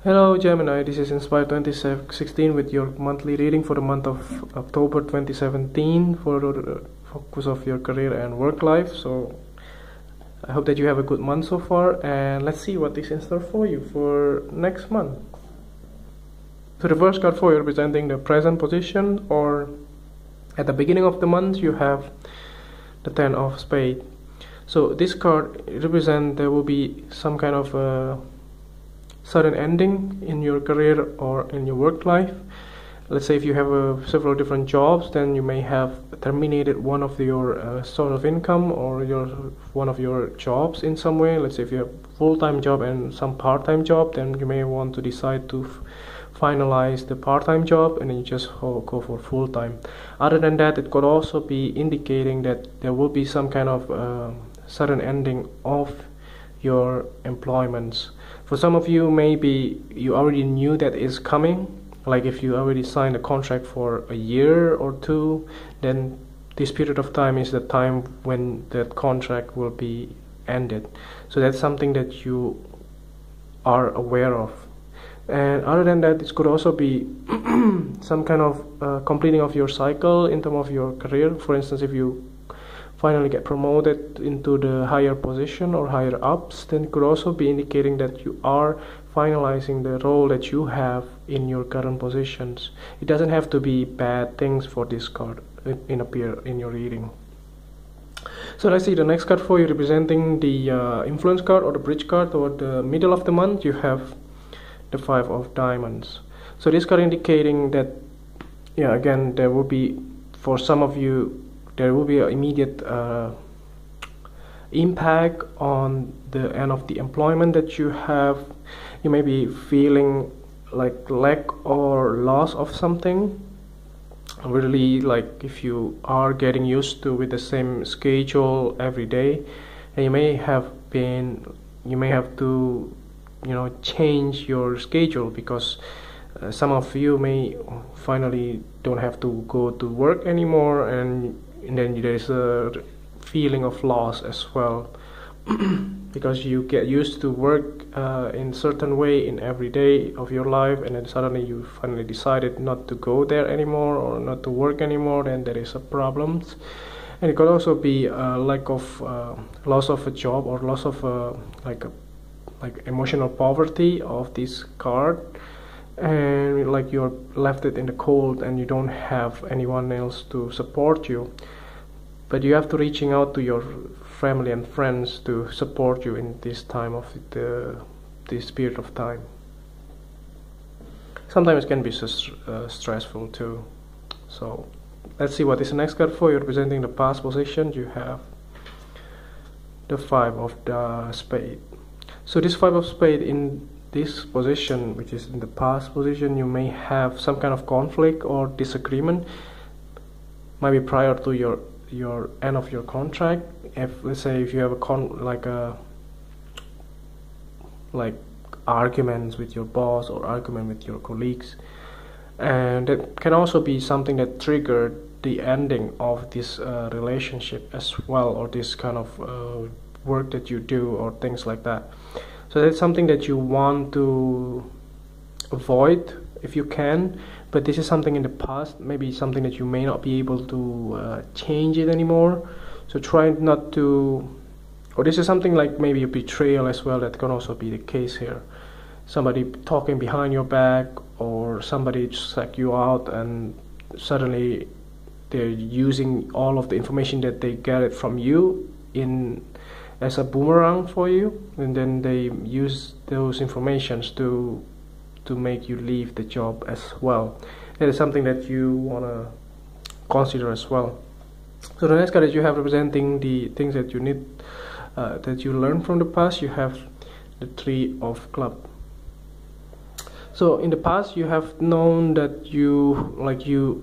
Hello Gemini, this is Inspire 2016 with your monthly reading for the month of October 2017 for the focus of your career and work life. So I hope that you have a good month so far, and let's see what is in store for you for next month. So the first card for you representing the present position, or at the beginning of the month you have the Ten of Spades. So this card represents there will be some kind of a sudden ending in your career or in your work life. Let's say if you have several different jobs, then you may have terminated one of your source of income or one of your jobs in some way. Let's say if you have full-time job and some part-time job, then you may want to decide to finalize the part-time job and then you just go for full-time. Other than that, it could also be indicating that there will be some kind of sudden ending of your employments. For some of you, maybe you already knew that is coming. Like if you already signed a contract for a year or two, then this period of time is the time when that contract will be ended. So that's something that you are aware of. And other than that, it could also be some kind of completing of your cycle in terms of your career. For instance, if you finally get promoted into the higher position or higher ups, then it could also be indicating that you are finalizing the role that you have in your current positions. It doesn't have to be bad things for this card appear in your reading. So let's see the next card for you, representing the influence card or the bridge card toward the middle of the month. You have the Five of Diamonds. So this card indicating that, yeah, again, there will be, for some of you, there will be an immediate impact on the end of the employment that you have. You may be feeling like lack or loss of something. Really, like if you are getting used to with the same schedule every day, and you may have to, change your schedule because some of you may finally don't have to go to work anymore, and then there is a feeling of loss as well because you get used to work in certain way in every day of your life, and then suddenly you finally decided not to go there anymore or not to work anymore, then there is a problems. And it could also be a lack of loss of a job or loss of like emotional poverty of this card, and like you're left it in the cold and you don't have anyone else to support you, but you have to reaching out to your family and friends to support you in this time of this period of time. Sometimes it can be so stressful too. So let's see what is the next card for you, representing the past position. You have the Five of the Spade. So this Five of Spade in this position, which is in the past position, you may have some kind of conflict or disagreement, maybe prior to your end of your contract. If let's say if you have like arguments with your boss or argument with your colleagues, and that can also be something that triggered the ending of this relationship as well, or this kind of work that you do or things like that. So that's something that you want to avoid if you can, but this is something in the past, maybe something that you may not be able to change it anymore. So try not to, or this is something like maybe a betrayal as well, that can also be the case here. Somebody talking behind your back, or somebody just like you out and suddenly they're using all of the information that they get it from you as a boomerang for you, and then they use those informations to make you leave the job as well. That is something that you want to consider as well. So the next card that you have representing the things that you need that you learned from the past, you have the Three of Clubs. So in the past you have known that you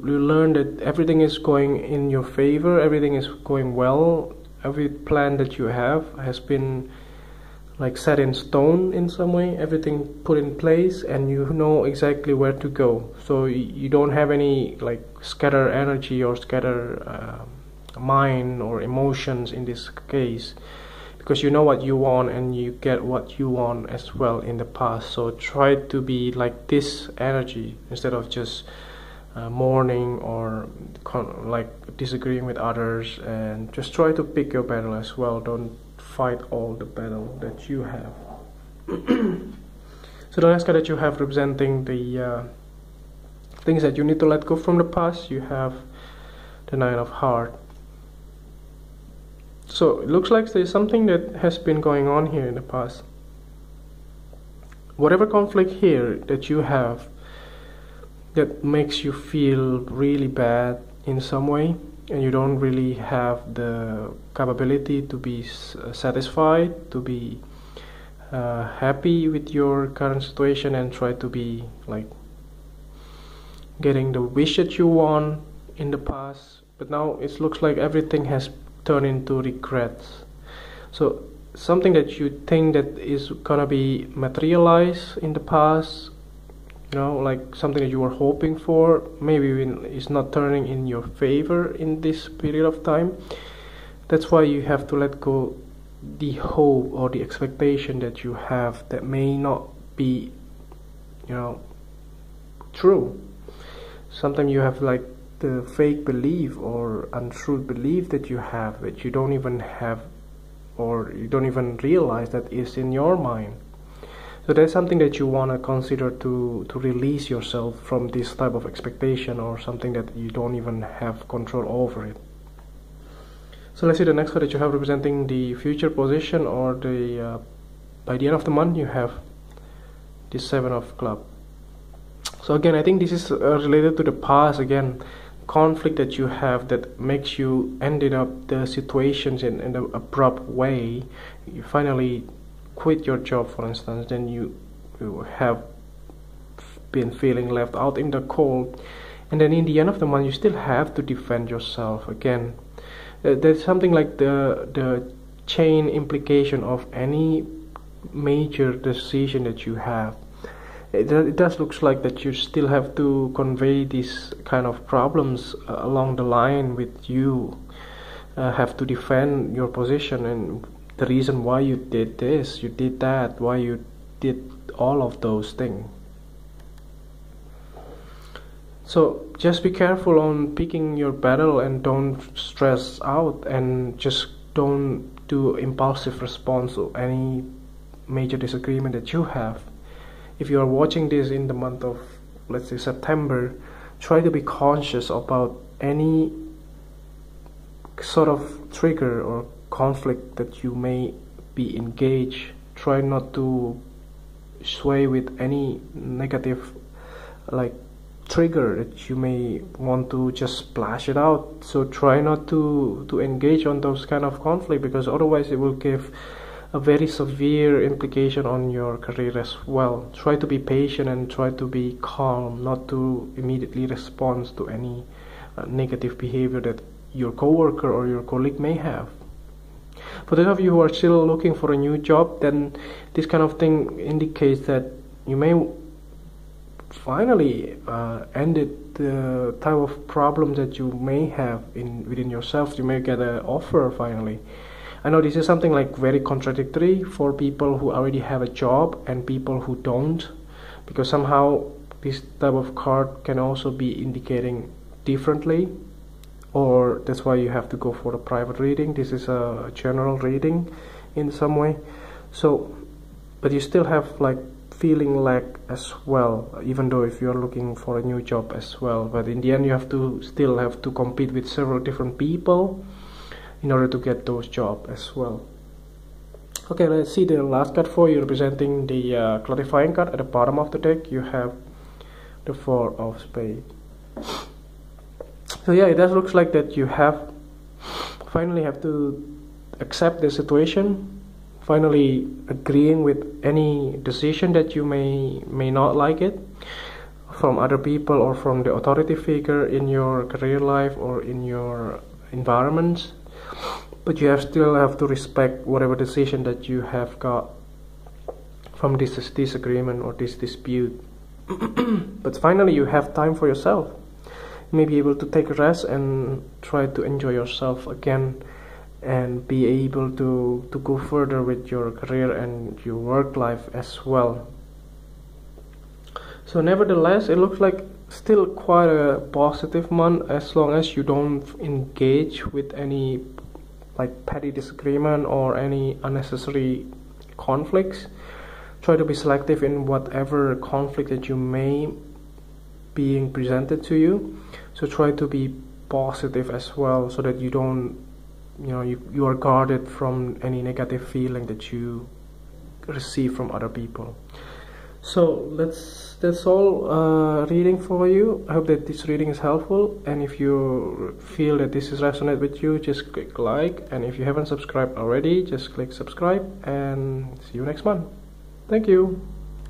learned that everything is going in your favor, everything is going well. Every plan that you have has been like set in stone in some way, everything put in place, and you know exactly where to go. So you don't have any like scatter energy or scatter mind or emotions in this case, because you know what you want and you get what you want as well in the past. So try to be like this energy instead of just mourning or like disagreeing with others, and just try to pick your battle as well. Don't fight all the battle that you have. So the next card that you have representing the things that you need to let go from the past, you have the Nine of Hearts. So it looks like there's something that has been going on here in the past. Whatever conflict here that you have that makes you feel really bad in some way, and you don't really have the capability to be satisfied, to be happy with your current situation, and try to be like getting the wish that you want in the past. But now it looks like everything has turned into regrets. So something that you think that is gonna be materialized in the past, you know, like something that you were hoping for, maybe it's not turning in your favor in this period of time. That's why you have to let go the hope or the expectation that you have that may not be, you know, true. Sometimes you have like the fake belief or untrue belief that you have, that you don't even have, or you don't even realize that is in your mind. So that's something that you want to consider to release yourself from this type of expectation, or something that you don't even have control over it. So let's see the next card that you have representing the future position, or the by the end of the month you have the Seven of Clubs. So again, I think this is related to the past again, conflict that you have that makes you ended up the situations in an abrupt way. You finally quit your job, for instance, then you have been feeling left out in the cold, and then in the end of the month you still have to defend yourself again. There's something like the chain implication of any major decision that you have. It does looks like that you still have to convey these kind of problems along the line with you. Have to defend your position and the reason why you did this, you did that, why you did all of those things. So just be careful on picking your battle, and don't stress out, and just don't do impulsive response to any major disagreement that you have. If you are watching this in the month of, let's say, September, try to be conscious about any sort of trigger or conflict that you may be engaged. Try not to sway with any negative like trigger that you may want to just splash it out. So try not to engage on those kind of conflict, because otherwise it will give a very severe implication on your career as well. Try to be patient and try to be calm, not to immediately respond to any negative behavior that your coworker or your colleague may have. For those of you who are still looking for a new job, then this kind of thing indicates that you may finally ended the type of problem that you may have within yourself. You may get an offer finally. I know this is something like very contradictory for people who already have a job and people who don't, because somehow this type of card can also be indicating differently, or that's why you have to go for a private reading. This is a general reading in some way. So, but you still have like feeling lack as well, even though if you're looking for a new job as well. But in the end you still have to compete with several different people in order to get those jobs as well. Okay, let's see the last card for you, representing the clarifying card. At the bottom of the deck you have the Four of Spades. So yeah, it does looks like that you finally have to accept the situation, finally agreeing with any decision that you may not like it from other people or from the authority figure in your career life or in your environments. But you still have to respect whatever decision that you have got from this disagreement or this dispute. But finally you have time for yourself. You may be able to take a rest and try to enjoy yourself again, and be able to go further with your career and your work life as well. So nevertheless, it looks like still quite a positive month, as long as you don't engage with any like petty disagreement or any unnecessary conflicts. Try to be selective in whatever conflict that you may being presented to you. So try to be positive as well, so that you don't, you are guarded from any negative feeling that you receive from other people. So that's all reading for you. I hope that this reading is helpful, and if you feel that this is resonate with you, just click like, and if you haven't subscribed already, just click subscribe, and see you next month. Thank you.